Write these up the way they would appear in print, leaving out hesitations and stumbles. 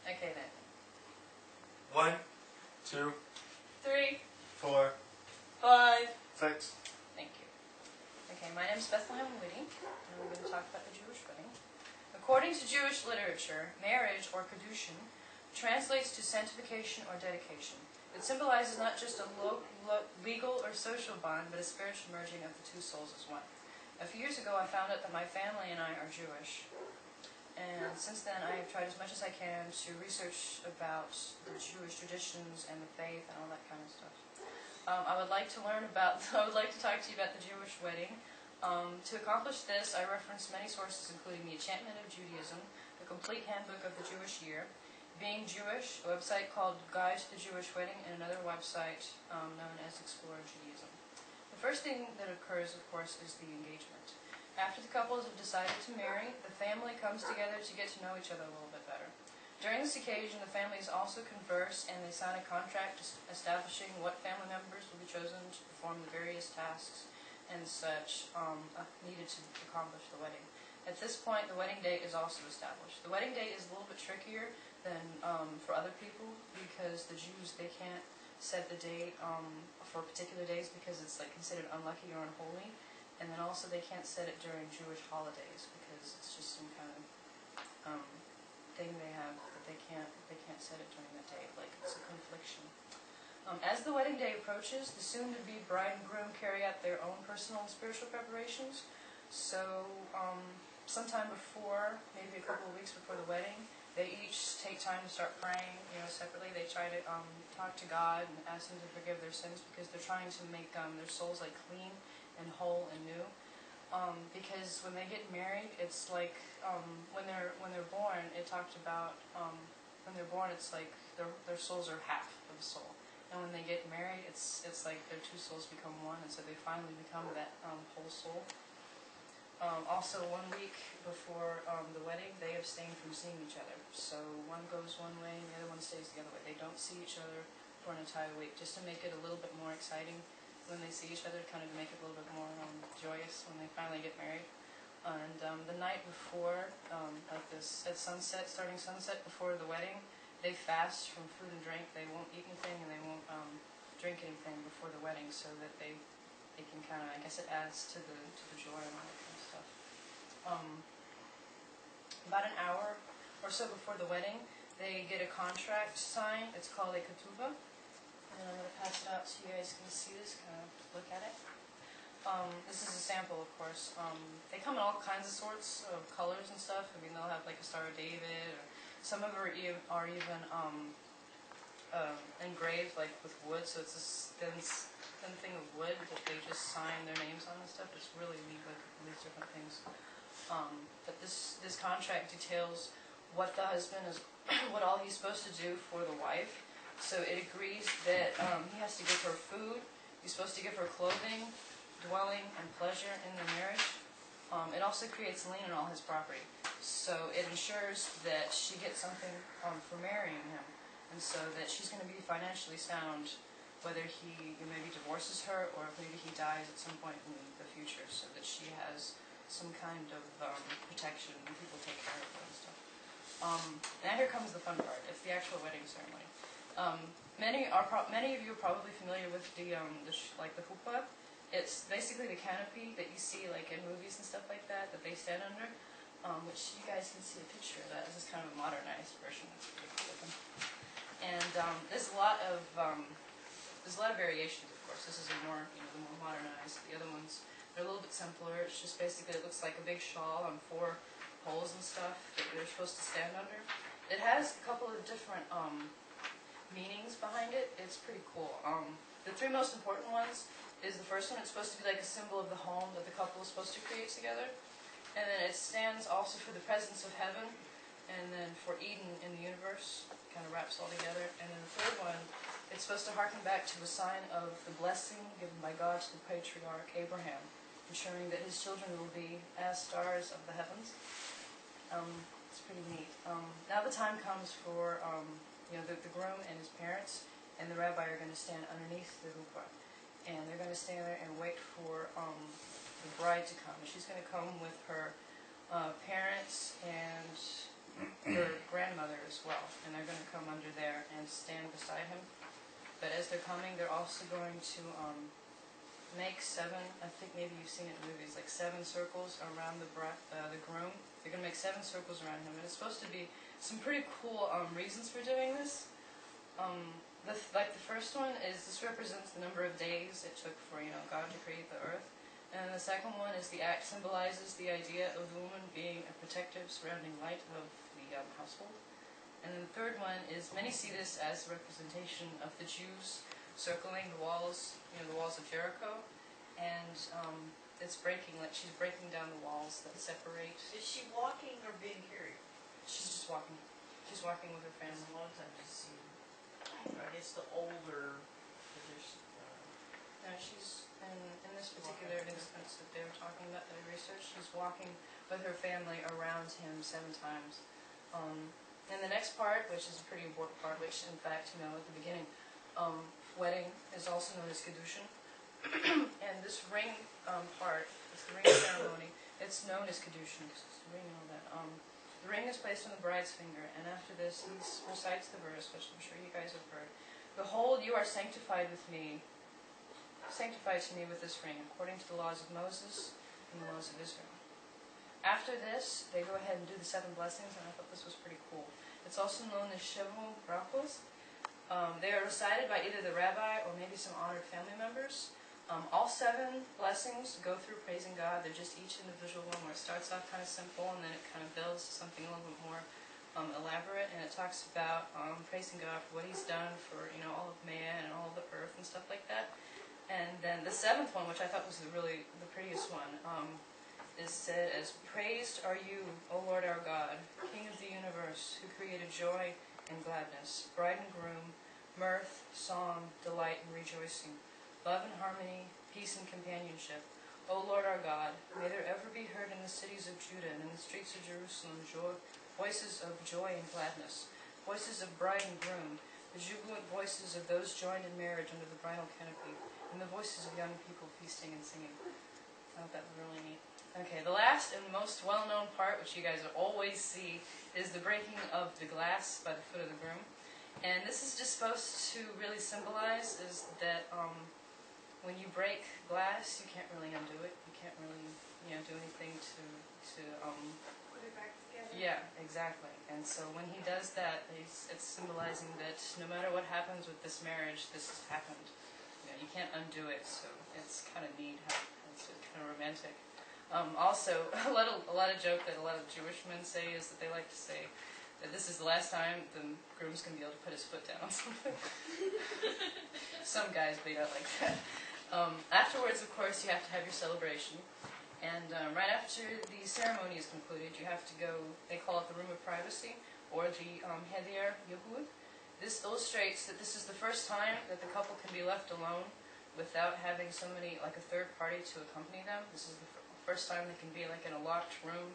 Okay then. 1, 2, 3, 4, 5. 6. Thank you. Okay, my name is Bethlehem Whitty, and we're going to talk about the Jewish wedding. According to Jewish literature, marriage, or kedushin, translates to sanctification or dedication. It symbolizes not just a legal or social bond, but a spiritual merging of the two souls as one. A few years ago, I found out that my family and I are Jewish. And since then, I have tried as much as I can to research about the Jewish traditions and the faith and all that kind of stuff. I would like to talk to you about the Jewish wedding. To accomplish this, I referenced many sources, including The Enchantment of Judaism, The Complete Handbook of the Jewish Year, Being Jewish, a website called Guide to the Jewish Wedding, and another website known as Explore Judaism. The first thing that occurs, of course, is the engagement. After the couples have decided to marry, the family comes together to get to know each other a little bit better. During this occasion, the families also converse and they sign a contract establishing what family members will be chosen to perform the various tasks and such needed to accomplish the wedding. At this point, the wedding date is also established. The wedding date is a little bit trickier than for other people because the Jews, they can't set the date for particular days because it's like considered unlucky or unholy. And then also they can't set it during Jewish holidays because it's just some kind of thing they have that they can't set it during that day. Like it's a confliction. As the wedding day approaches, the soon-to-be bride and groom carry out their own personal and spiritual preparations. So sometime before, maybe a couple of weeks before the wedding, they each take time to start praying, separately. They try to talk to God and ask Him to forgive their sins because they're trying to make their souls like clean and whole and new. Because when they get married, it's like when they're born. It talked about when they're born, it's like their souls are half of a soul, and when they get married, it's like their two souls become one, and so they finally become that whole soul. Also, 1 week before the wedding, they abstain from seeing each other. So one goes one way and the other one stays the other way. They don't see each other for an entire week, just to make it a little bit more exciting when they see each other, kind of make it a little bit more joyous when they finally get married. And the night before, at sunset, starting sunset before the wedding, they fast from food and drink. They won't eat anything and they won't drink anything before the wedding, so that they can kind of, I guess it adds to the joy and all that kind of stuff. About an hour or so before the wedding, they get a contract signed. It's called a ketubah. And I'm going to pass it out so you guys can see this, kind of look at it. This is a sample, of course. They come in all kinds of sorts of colors and stuff. I mean, they'll have like a Star of David, or some of them are even engraved like with wood, so it's this thin thing of wood that they just sign their names on and stuff. It's really neat, like all these different things. But this contract details what the husband is, what all he's supposed to do for the wife. So it agrees that he has to give her food, he's supposed to give her clothing, dwelling, and pleasure in the marriage. It also creates lien on all his property. So it ensures that she gets something for marrying him, and so that she's going to be financially sound, whether he maybe divorces her or if maybe he dies at some point in the future, so that she has some kind of protection and people take care of her and stuff. Now here comes the fun part. It's the actual wedding ceremony. Many of you are probably familiar with the chuppah. It's basically the canopy that you see like in movies and stuff like that they stand under, which you guys can see a picture of that. This is kind of a modernized version. It's pretty cool looking. And there's a lot of variations, of course. This is the more modernized. The other ones, they're a little bit simpler. It's just basically, it looks like a big shawl on 4 poles and stuff that they're supposed to stand under. It has a couple of different meanings behind it. It's pretty cool. The 3 most important ones is the first one. It's supposed to be like a symbol of the home that the couple is supposed to create together. And then it stands also for the presence of heaven, and then for Eden in the universe. Kind of wraps all together. And then the third one, it's supposed to harken back to a sign of the blessing given by God to the patriarch Abraham, ensuring that his children will be as stars of the heavens. It's pretty neat. Now the time comes for the groom and his parents and the rabbi are going to stand underneath the chuppah, and they're going to stand there and wait for the bride to come. She's going to come with her parents and her grandmother as well, and they're beside him. But as they're coming, they're also going to make 7, I think maybe you've seen it in movies, like 7 circles around the groom. They're going to make 7 circles around him, and it's supposed to be some pretty cool reasons for doing this. The first one is this represents the number of days it took for God to create the earth, and the second one is the act symbolizes the idea of the woman being a protective surrounding light of the household. And then the third one is many see this as a representation of the Jews circling the walls, the walls of Jericho, and it's breaking, like she's breaking down the walls that separate. Is she walking or being carried? She's just walking. She's walking with her There's family. a lot of times you see, I guess the older tradition. No, she's in this particular instance that they were talking about that I researched, she's walking with her family around him 7 times. And the next part, which is a pretty important part, which in fact, at the beginning, wedding is also known as Kedushin. And this ring part, it's the ring ceremony, it's known as Kedushin, because it's the ring and all that. The ring is placed on the bride's finger, and after this, he recites the verse, which I'm sure you guys have heard. Behold, you are sanctified to me with this ring, according to the laws of Moses and the laws of Israel. After this, they go ahead and do the 7 blessings, and I thought this was pretty cool. It's also known as Shevu Brachos. They are recited by either the rabbi or maybe some honored family members. All 7 blessings go through praising God. They're just each individual one where it starts off kind of simple and then it kind of builds to something a little bit more elaborate. And it talks about praising God for what He's done for all of man and all of the earth and stuff like that. And then the 7th one, which I thought was the prettiest one, is said as, "Praised are you, O Lord our God, King of the universe, who created joy and gladness, bride and groom, mirth, song, delight, and rejoicing, love and harmony, peace and companionship. O Lord our God, may there ever be heard in the cities of Judah and in the streets of Jerusalem voices of joy and gladness, voices of bride and groom, the jubilant voices of those joined in marriage under the bridal canopy, and the voices of young people feasting and singing." I thought that was really neat. Okay, the last and most well-known part, which you guys always see, is the breaking of the glass by the foot of the groom. And this is just supposed to really symbolize is that when you break glass, you can't really undo it. You can't really, do anything to Put it back together. yeah, exactly. And so when he does that, it's symbolizing that no matter what happens with this marriage, this has happened. You can't undo it. So it's kind of neat how it's kind of romantic. Also, a lot of joke that a lot of Jewish men say is that they like to say that this is the last time the groom's going to be able to put his foot down on something. Some guys be not like that. Afterwards, of course, you have to have your celebration. And right after the ceremony is concluded, you have to go, they call it the room of privacy, or the Heder Yehud. This illustrates that this is the first time that the couple can be left alone without having somebody, like a third party, to accompany them. This is the first time they can be like in a locked room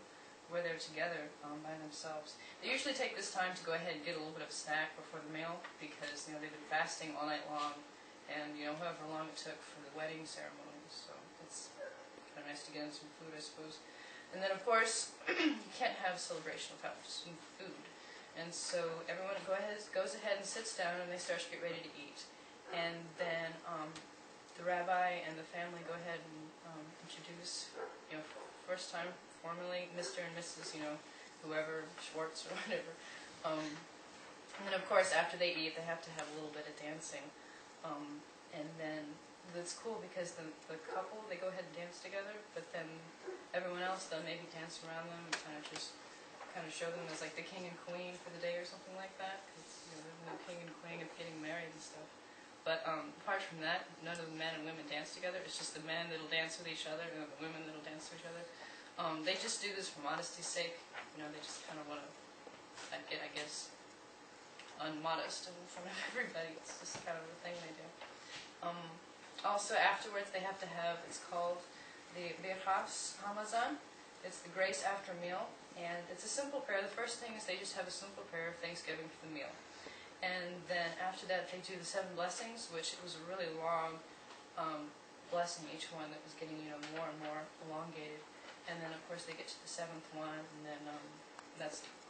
where they're together by themselves. They usually take this time to go ahead and get a little bit of a snack before the meal because they've been fasting all night long, and however long it took for the wedding ceremony. So it's kind of nice to get in some food, I suppose. And then of course you can't have celebration without some food. And so everyone goes ahead and sits down, and they start to get ready to eat. And then the rabbi and the family go ahead and introduce, first time formally, Mr. and Mrs., whoever, Schwartz or whatever. And then of course after they eat, they have to have a little bit of dancing. And then it's cool because the couple, they go ahead and dance together, but then everyone else, they'll maybe dance around them and kind of show them as like the king and queen for the day or something like that. Because there's no king and queen of getting married and stuff. But apart from that, none of the men and women dance together. It's just the men that'll dance with each other and the women that'll dance with each other. They just do this for modesty's sake. They just kind of want to, I guess, unmodest in front of everybody. It's just kind of the thing they do. Also, afterwards, they have to have, it's called the Birchas Hamazon. It's the grace after meal. And it's a simple prayer. The first thing is they just have a simple prayer of thanksgiving for the meal. And then after that, they do the 7 blessings, which it was a really long blessing, each one that was getting, more and more elongated. And then, of course, they get to the 7th one, and then that's